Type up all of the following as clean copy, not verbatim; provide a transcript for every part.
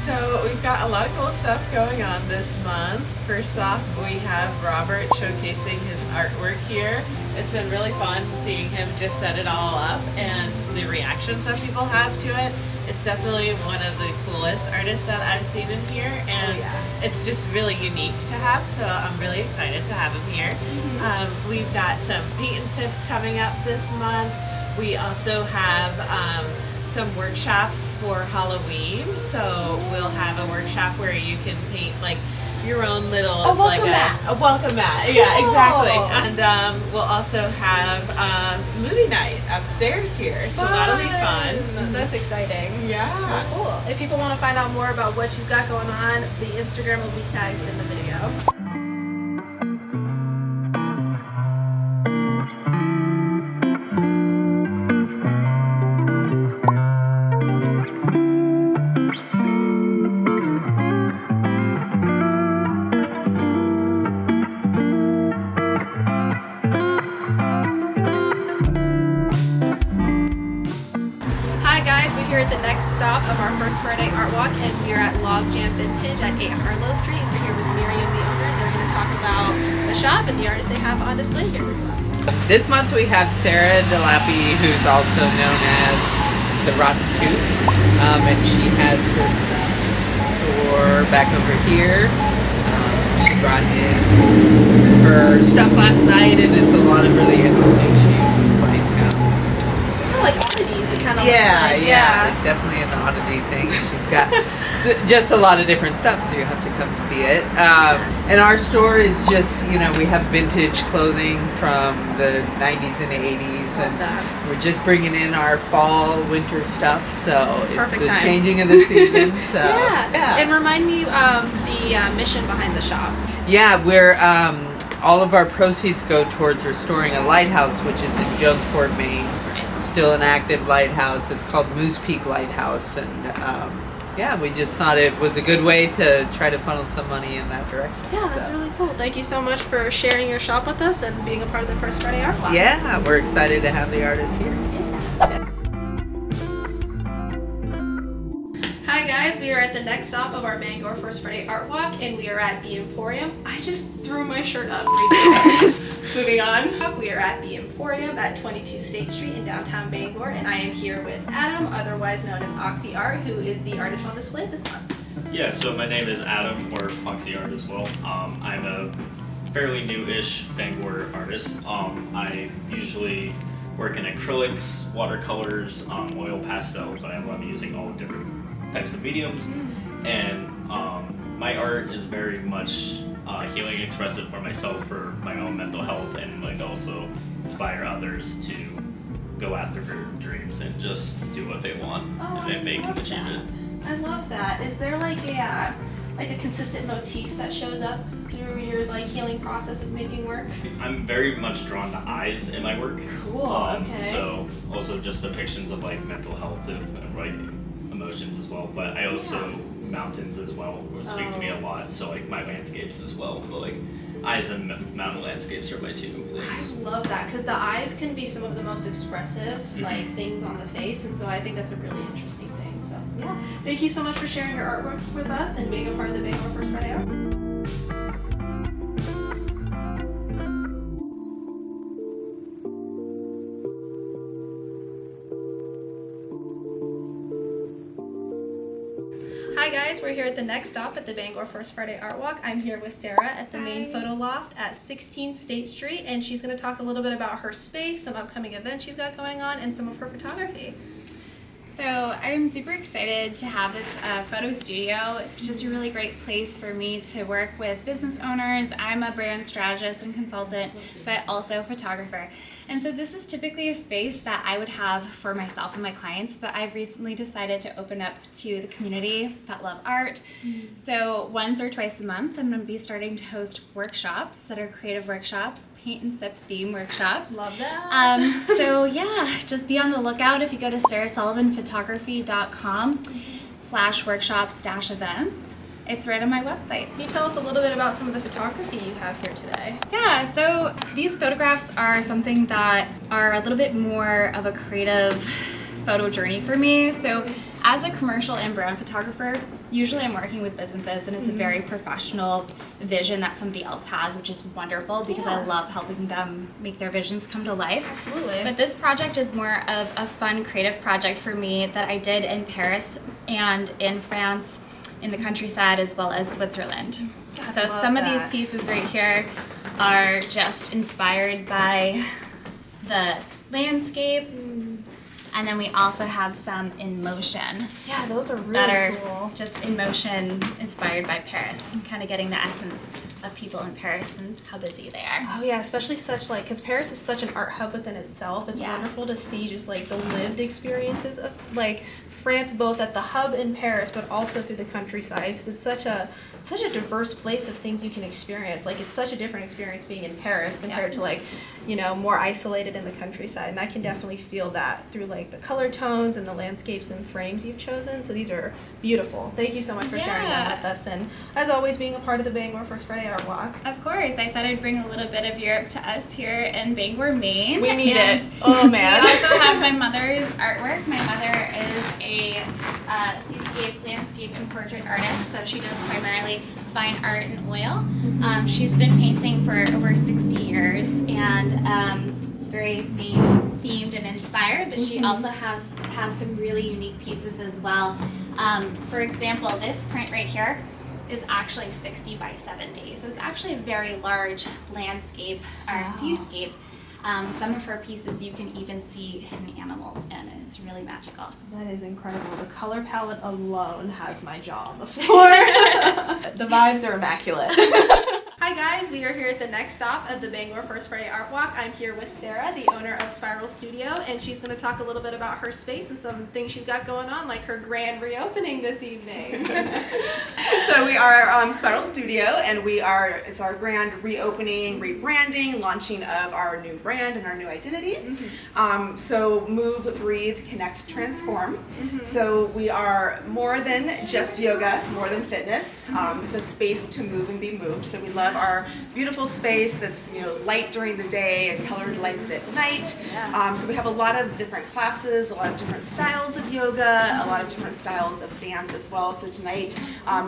So we've got a lot of cool stuff going on this month. First off, we have Robert showcasing his artwork here. It's been really fun seeing him just set it all up and the reactions that people have to it. It's definitely one of the coolest artists that I've seen in here, and it's just really unique to have, so I'm really excited to have him here. We've got some paint and tips coming up this month. We also have some workshops for Halloween, so we'll have a workshop where you can paint like your own little a welcome mat. Cool. Yeah, exactly. And we'll also have a movie night upstairs here, so that'll be fun. That's exciting. Yeah. Cool. If people want to find out more about what she's got going on, the Instagram will be tagged in the video. We're at the next stop of our First Friday Art Walk, and we're at Logjam Vintage at 8 Harlow Street. We're here with Miriam, the owner. They're going to talk about the shop and the artists they have on display here this month. This month we have Sarah Delappy, who's also known as the Rotten Tooth, and she has her stuff for back over here. She brought in her stuff last night, and it's a lot of really interesting shoes, like oddities, it kind of yeah, looks like. It's definitely an oddity thing. She's got just a lot of different stuff, so you have to come see it. And our store is just, you know, we have vintage clothing from the 90s and 80s, and we're just bringing in our fall, winter stuff, so it's perfect the time. changing of the season. So yeah. And remind me the mission behind the shop. Yeah, we're all of our proceeds go towards restoring a lighthouse, which is in Jonesport, Maine. Still an active lighthouse. It's called Moose Peak Lighthouse, and yeah, we just thought it was a good way to try to funnel some money in that direction. Yeah, that's really cool. Thank you so much for sharing your shop with us and being a part of the First Friday Art Walk. Yeah, we're excited to have the artists here. Yeah. Hi guys, we are at the next stop of our Bangor First Friday Art Walk, and we are at the Emporium. I just threw my shirt up. Moving on. We are at the Emporium at 22 State Street in downtown Bangor, and I am here with Adam, otherwise known as Oxy Art, who is the artist on display this month. Yeah, so my name is Adam, or Oxy Art as well. I'm a fairly new-ish Bangor artist. I usually work in acrylics, watercolors, oil pastel, but I love using all different types of mediums, and my art is very much healing, expressive for myself, for my own mental health, and like also inspire others to go after their dreams and just do what they want and they can achieve it. I love that. Is there like a consistent motif that shows up through your like healing process of making work? I'm very much drawn to eyes in my work. Cool. Okay. So also just depictions of like mental health and like emotions as well, but I also mountains as well speak to me a lot, so like my landscapes as well, but like eyes and mountain landscapes are my two things. I love that, because the eyes can be some of the most expressive like things on the face, and so I think that's a really interesting thing. So yeah, thank you so much for sharing your artwork with us and being a part of the Bangor First Friday Art. Hi guys, we're here at the next stop at the Bangor First Friday Art Walk. I'm here with Sarah at the Maine Photo Loft at 16 State Street, and she's going to talk a little bit about her space, some upcoming events she's got going on, and some of her photography. So I'm super excited to have this photo studio. It's just a really great place for me to work with business owners. I'm a brand strategist and consultant, but also a photographer. And so this is typically a space that I would have for myself and my clients, but I've recently decided to open up to the community that love art. So once or twice a month, I'm going to be starting to host workshops that are creative workshops, paint and sip theme workshops. Love that. So yeah, just be on the lookout if you go to sarahsullivanphotography.com/workshops-events. It's right on my website. Can you tell us a little bit about some of the photography you have here today? Yeah, so these photographs are something that are a little bit more of a creative photo journey for me. So as a commercial and brand photographer, usually I'm working with businesses and it's a very professional vision that somebody else has, which is wonderful because I love helping them make their visions come to life. Absolutely. But this project is more of a fun, creative project for me that I did in Paris and in France, in the countryside, as well as Switzerland. So some of these pieces right here are just inspired by the landscape, and then we also have some in motion. Yeah, those are really that are cool. just in motion, inspired by Paris, and kind of getting the essence of people in Paris and how busy they are. Oh yeah, especially such like, because Paris is such an art hub within itself. It's wonderful to see just like the lived experiences of like France, both at the hub in Paris, but also through the countryside, because it's such a diverse place of things you can experience. Like it's such a different experience being in Paris compared to like, you know, more isolated in the countryside. And I can definitely feel that through like the color tones and the landscapes and frames you've chosen. So these are beautiful. Thank you so much for sharing that with us. And as always, being a part of the Bangor First Friday Art Walk. Of course, I thought I'd bring a little bit of Europe to us here in Bangor, Maine. We need it. Oh man. We also have my mother's artwork. My mother is a seascape, landscape, and portrait artist, so she does primarily fine art and oil. She's been painting for over 60 years, and it's very themed and inspired, but she also has some really unique pieces as well. For example, this print right here is actually 60 by 70, so it's actually a very large landscape or seascape. Some of her pieces you can even see hidden animals in, and it's really magical. That is incredible. The color palette alone has my jaw on the floor. The vibes are immaculate. Hi guys, we are here at the next stop of the Bangor First Friday Art Walk. I'm here with Sarah, the owner of Spiral Studio, and she's going to talk a little bit about her space and some things she's got going on, like her grand reopening this evening. So we are Spiral Studio, and it's our grand reopening, rebranding, launching of our new brand and our new identity. So move, breathe, connect, transform. So we are more than just yoga, more than fitness. It's a space to move and be moved. So we love our beautiful space that's, you know, light during the day and colored lights at night. So we have a lot of different classes, a lot of different styles of yoga, a lot of different styles of dance as well. So tonight,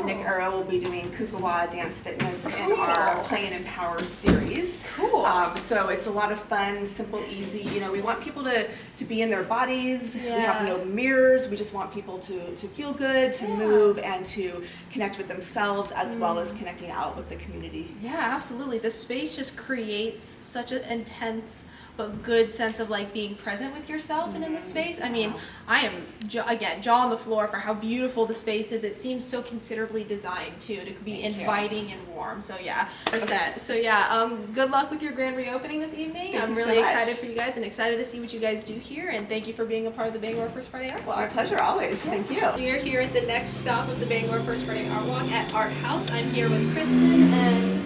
Nick Arrow will be doing Kukawa Dance Fitness in our Play and Empower series. Cool. So it's a lot of fun, simple, easy. You know, we want people to be in their bodies. We have no mirrors. We just want people to feel good, to move, and to connect with themselves as well as connecting out with the community. Yeah, absolutely. The space just creates such an intense but good sense of like being present with yourself and in the space. I mean, I am again jaw on the floor for how beautiful the space is. It seems so considerably designed too to be inviting and warm. So yeah, set. So yeah, good luck with your grand reopening this evening. I'm really excited for you guys and excited to see what you guys do here. And thank you for being a part of the Bangor First Friday Art Walk. Our pleasure always. Thank you. We are here at the next stop of the Bangor First Friday Art Walk at Art House. I'm here with Kristen and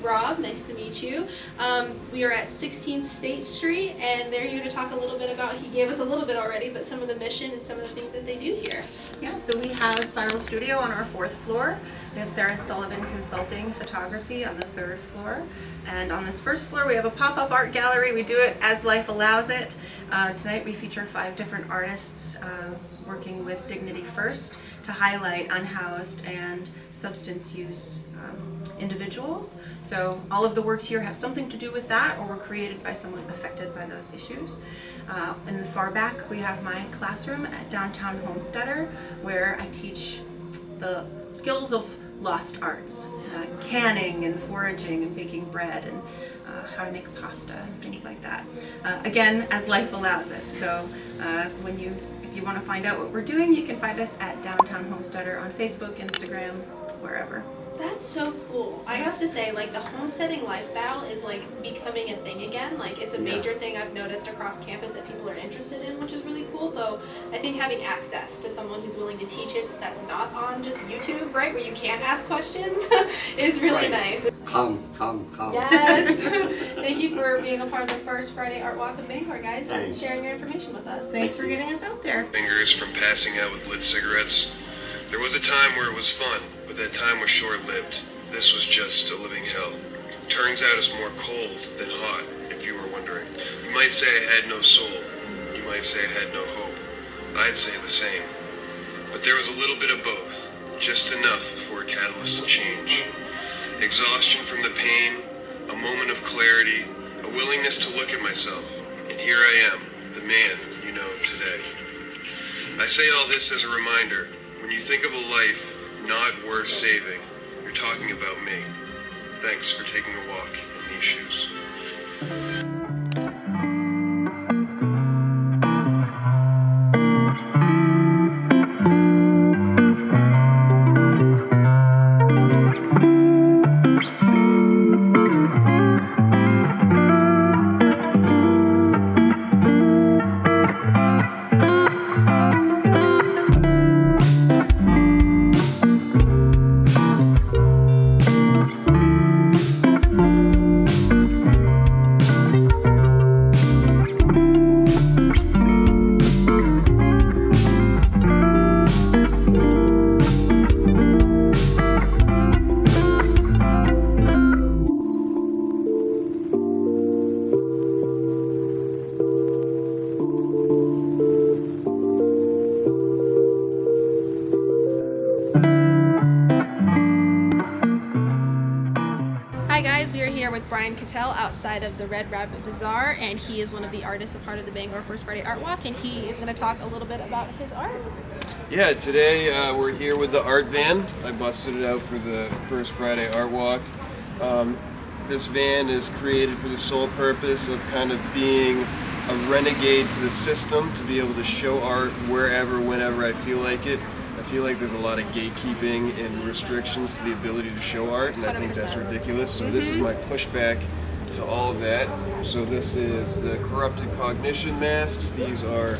Rob, nice to meet you. We are at 16th State Street, and they're here to talk a little bit about, he gave us a little bit already, but some of the mission and some of the things that they do here. Yeah, so we have Spiral Studio on our 4th floor. We have Sarah Sullivan Consulting Photography on the 3rd floor. And on this 1st floor, we have a pop-up art gallery. We do it as life allows it. Tonight we feature 5 different artists working with Dignity First to highlight unhoused and substance use individuals. So all of the works here have something to do with that or were created by someone affected by those issues. In the far back, we have my classroom at Downtown Homesteader, where I teach the skills of lost arts, canning and foraging and baking bread and how to make pasta and things like that. Again, as life allows it. So if you want to find out what we're doing, you can find us at Downtown Homesteader on Facebook, Instagram, wherever. That's so cool. I have to say, like, the homesteading lifestyle is like becoming a thing again. Like, it's a major thing I've noticed across campus that people are interested in, which is really cool. So I think having access to someone who's willing to teach it that's not on just YouTube, right, where you can't ask questions, is really nice. Come. Yes. Thank you for being a part of the First Friday Art Walk of Bangor, guys, and Thanks. sharing your information with us. Thanks for getting us out there. Fingers from passing out with lit cigarettes. There was a time where it was fun, but that time was short-lived. This was just a living hell. Turns out it's more cold than hot, if you were wondering. You might say I had no soul. You might say I had no hope. I'd say the same. But there was a little bit of both, just enough for a catalyst to change. Exhaustion from the pain, a moment of clarity, a willingness to look at myself, and here I am, the man you know today. I say all this as a reminder, when you think of a life not worth saving, you're talking about me. Thanks for taking a walk in these shoes. Hi guys, we are here with Catelle outside of the Red Rabbit Bazaar, and he is one of the artists a part of the Bangor First Friday Art Walk, and he is going to talk a little bit about his art. Yeah, today we're here with the art van. I busted it out for the First Friday Art Walk. This van is created for the sole purpose of kind of being a renegade to the system, to be able to show art wherever, whenever I feel like it. I feel like there's a lot of gatekeeping and restrictions to the ability to show art, and I think that's ridiculous. So this is my pushback to all of that. So this is the corrupted cognition masks. These are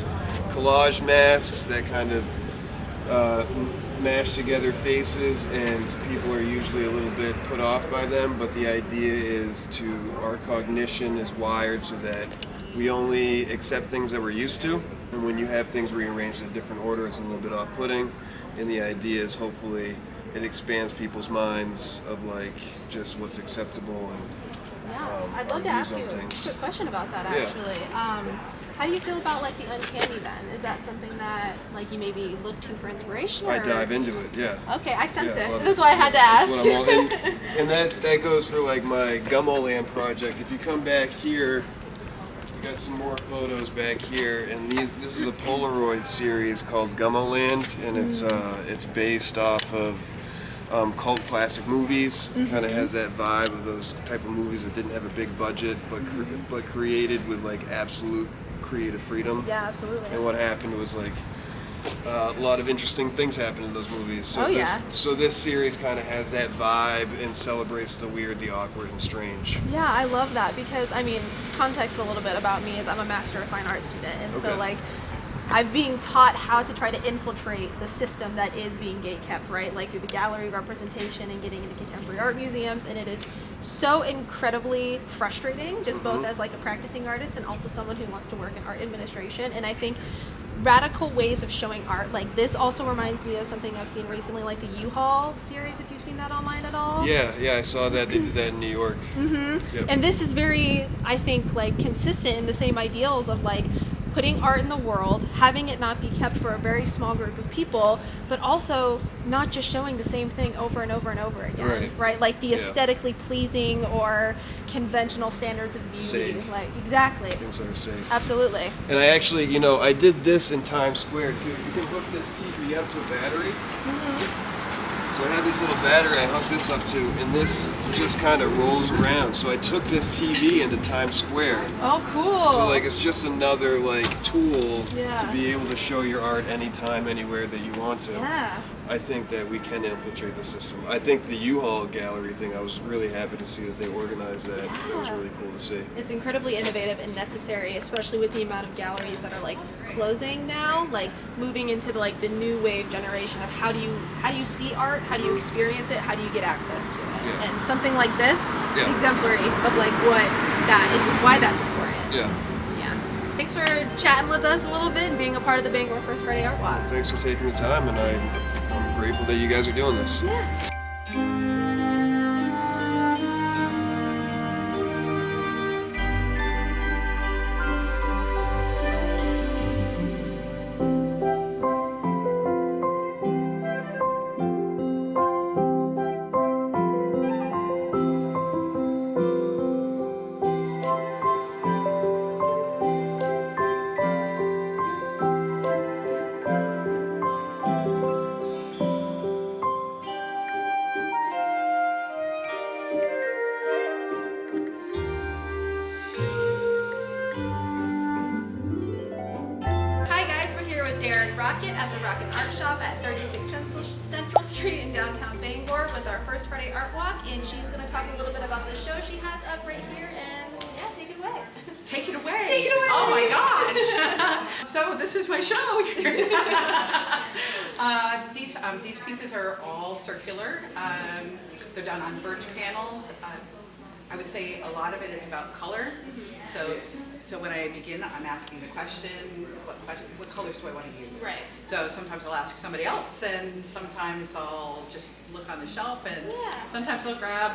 collage masks that kind of mash together faces, and people are usually a little bit put off by them, but the idea is our cognition is wired so that we only accept things that we're used to, and when you have things rearranged in a different order, it's a little bit off-putting, and the idea is hopefully it expands people's minds of like just what's acceptable. And Yeah, I'd love to ask you a quick question about that actually. How do you feel about like the uncanny then? Is that something that like you maybe look to for inspiration? Or? I dive into it, yeah. Okay, I sense it. Well, That's why I had to ask. And that goes for like my Gummo Land project. If you come back here, we got some more photos back here, and this is a Polaroid series called Gummo Land, and it's based off of cult classic movies. Kind of has that vibe of those type of movies that didn't have a big budget, but created with like absolute creative freedom. Yeah, absolutely. And what happened was like a lot of interesting things happened in those movies. So so this series kind of has that vibe and celebrates the weird, the awkward, and strange. Yeah, I love that because, I mean, context a little bit about me is I'm a Master of Fine Arts student, and so like I'm being taught how to try to infiltrate the system that is being gatekept, right? Like through the gallery representation and getting into contemporary art museums, and it is so incredibly frustrating, just both as like a practicing artist and also someone who wants to work in art administration. And I think radical ways of showing art like this also reminds me of something I've seen recently, like the U-Haul series, if you've seen that online at all. Yeah, I saw that. They did that in New York. Yep. And this is very, I think, like consistent in the same ideals of like putting art in the world, having it not be kept for a very small group of people, but also not just showing the same thing over and over and over again, right? Like the aesthetically pleasing or conventional standards of beauty. Safe. Like exactly. Things that are safe. Absolutely. And I actually, I did this in Times Square too. You can hook this TV up to a battery. So I have this little battery I hooked this up to, and this just kind of rolls around. So I took this TV into Times Square. Oh, cool. So like it's just another like tool to be able to show your art anytime, anywhere that you want to. Yeah. I think that we can infiltrate the system. I think the U-Haul gallery thing, I was really happy to see that they organized that. It was really cool to see. It's incredibly innovative and necessary, especially with the amount of galleries that are like closing now, like moving into the new wave generation of how do you see art, how do you experience it, how do you get access to it. And something like this is exemplary of like what that is and why that's important. Yeah. Thanks for chatting with us a little bit and being a part of the Bangor First Friday Art Walk. Well, thanks for taking the time, and I'm grateful that you guys are doing this. Yeah. Market at the Rock and Art Shop at 36 Central Street in downtown Bangor with our First Friday Art Walk, and she's going to talk a little bit about the show she has up right here, and yeah, take it away. Take it away. Take it away. Oh my gosh. So this is my show. These pieces are all circular. They're done on birch panels. I would say a lot of it is about color. So when I begin, I'm asking the question, what colors do I want to use? Right. So sometimes I'll ask somebody else, and sometimes I'll just look on the shelf, and sometimes I'll grab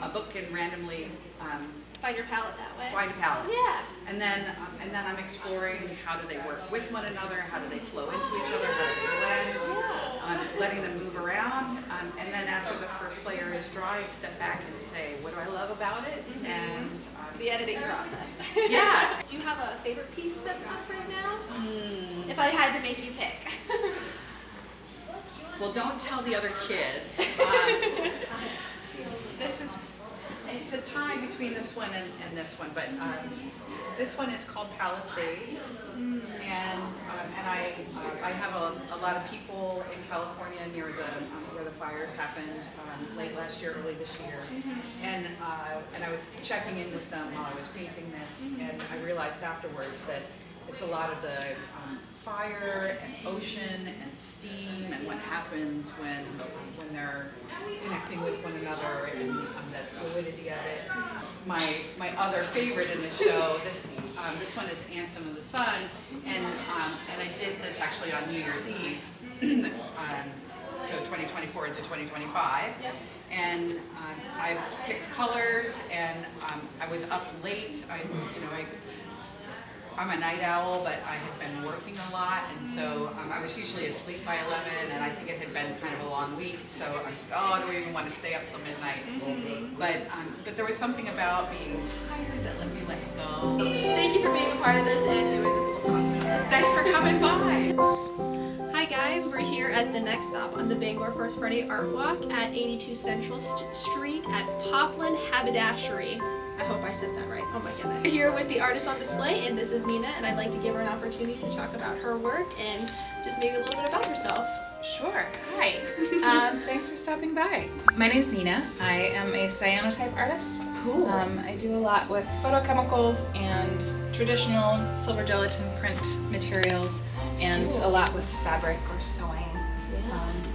a book and randomly Find your palette that way. find a palette. Yeah. And then I'm exploring how do they work with one another, how do they flow into each other, how do they blend, letting them move around. And then after the first layer is dry, I step back and say, what do I love about it? And The editing process. yeah. Do you have a favorite piece that's up right now? If I had to make you pick. Well, don't tell the other kids. It's a tie between this one and this one, but this one is called Palisades, and I have a lot of people in California near where the fires happened late last year, early this year, and I was checking in with them while I was painting this, and I realized afterwards that it's a lot of the fire and ocean and steam and what happens when they're connecting with one another and that fluidity of it. My other favorite in the show, this one is Anthem of the Sun, and I did this actually on New Year's Eve, so 2024 into 2025, and I picked colors, and I was up late. I'm a night owl, but I had been working a lot, and so I was usually asleep by 11, and I think it had been kind of a long week, so I said, oh, do we even want to stay up till midnight? But there was something about being tired that let me let it go. Thank you for being a part of this and doing this little talk with us. Thanks for coming by. Hi guys, we're here at the next stop on the Bangor First Friday Art Walk at 82 Central Street at Poplin Haberdashery. I hope I said that right. Oh my goodness. We're here with the artist on display, and this is Nina, and I'd like to give her an opportunity to talk about her work and just maybe a little bit about herself. Sure. Hi. Thanks for stopping by. My name's Nina. I am a cyanotype artist. Cool. I do a lot with photochemicals and traditional silver gelatin print materials, and a lot with fabric or sewing.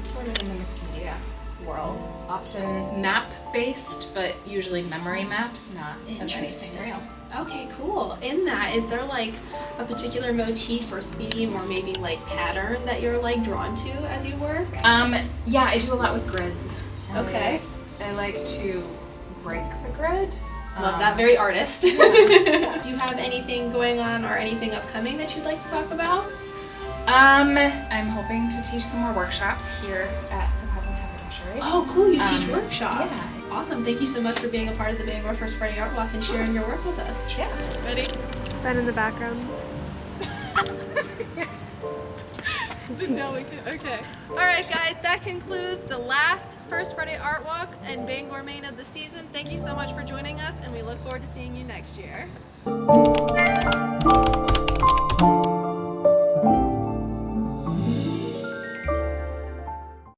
Sort of in the mixed media world. Often map-based, but usually memory maps, not of anything real. Okay, cool. In that, is there like a particular motif or theme or maybe like pattern that you're like drawn to as you work? Yeah, I do a lot with grids. Okay. I like to break the grid. Love that, very artist. Do you have anything going on or anything upcoming that you'd like to talk about? I'm hoping to teach some more workshops here at the Poplin Haberdashery. Oh, cool, you teach workshops. Yeah. Awesome, thank you so much for being a part of the Bangor First Friday Art Walk and sharing your work with us. Yeah. Ready? Ben in the background. No, we can. Okay. All right, guys, that concludes the last First Friday Art Walk in Bangor, Maine of the season. Thank you so much for joining us, and we look forward to seeing you next year.